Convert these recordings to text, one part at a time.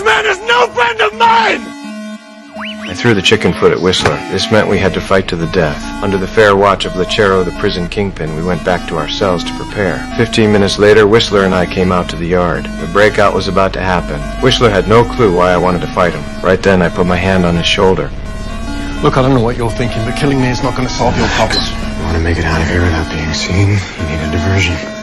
This man is no friend of mine! I threw the chicken foot at Whistler. This meant we had to fight to the death. Under the fair watch of Lechero, the prison kingpin, we went back to our cells to prepare. 15 minutes later, Whistler and I came out to the yard. The breakout was about to happen. Whistler had no clue why I wanted to fight him. Right then, I put my hand on his shoulder. Look, I don't know what you're thinking, but killing me is not going to solve your problems. You want to make it out of here without being seen? You need a diversion.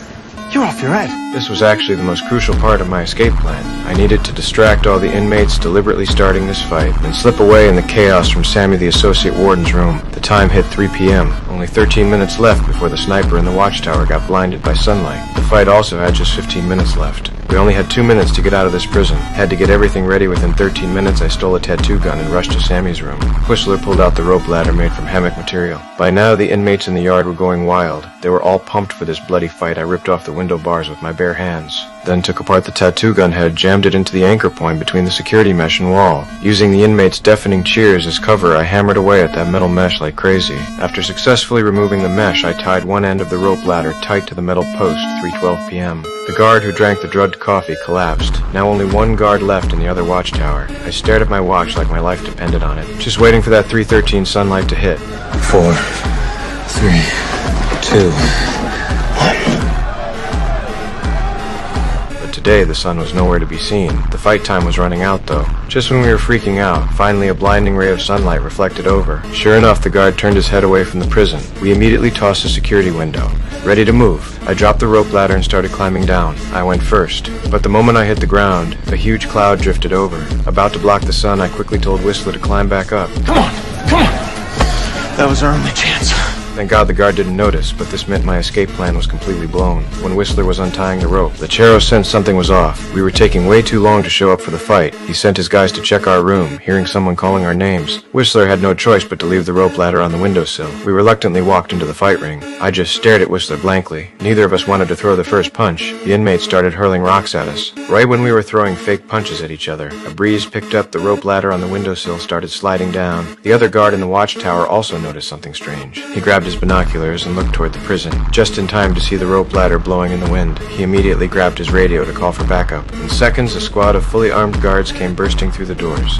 You're off your head. This was actually the most crucial part of my escape plan. I needed to distract all the inmates deliberately starting this fight, and slip away in the chaos from Sammy the associate warden's room. The time hit 3 p.m. Only 13 minutes left before the sniper in the watchtower got blinded by sunlight. The fight also had just 15 minutes left. We only had 2 minutes to get out of this prison. Had to get everything ready within 13 minutes. I stole a tattoo gun and rushed to Sammy's room. Whistler pulled out the rope ladder made from hammock material. By now, the inmates in the yard were going wild. They were all pumped for this bloody fight. I ripped off the window bars with my bare hands. Then took apart the tattoo gun head, jammed it into the anchor point between the security mesh and wall. Using the inmates' deafening cheers as cover, I hammered away at that metal mesh like crazy. After successfully removing the mesh, I tied one end of the rope ladder tight to the metal post, 3:12 p.m. The guard who drank the drugged coffee collapsed. Now only one guard left in the other watchtower. I stared at my watch like my life depended on it, just waiting for that 3:13 sunlight to hit. 4, 3, 2, 1. Today, the sun was nowhere to be seen. The fight time was running out, though. Just when we were freaking out, finally a blinding ray of sunlight reflected over. Sure enough, the guard turned his head away from the prison. We immediately tossed the security window. Ready to move. I dropped the rope ladder and started climbing down. I went first. But the moment I hit the ground, a huge cloud drifted over. About to block the sun, I quickly told Whistler to climb back up. Come on! Come on! That was our only chance. Thank God the guard didn't notice, but this meant my escape plan was completely blown. When Whistler was untying the rope, Lechero sensed something was off. We were taking way too long to show up for the fight. He sent his guys to check our room, hearing someone calling our names. Whistler had no choice but to leave the rope ladder on the windowsill. We reluctantly walked into the fight ring. I just stared at Whistler blankly. Neither of us wanted to throw the first punch. The inmates started hurling rocks at us. Right when we were throwing fake punches at each other, a breeze picked up the rope ladder on the windowsill, started sliding down. The other guard in the watchtower also noticed something strange. He grabbed his binoculars and looked toward the prison, just in time to see the rope ladder blowing in the wind. He immediately grabbed his radio to call for backup. In seconds, a squad of fully armed guards came bursting through the doors.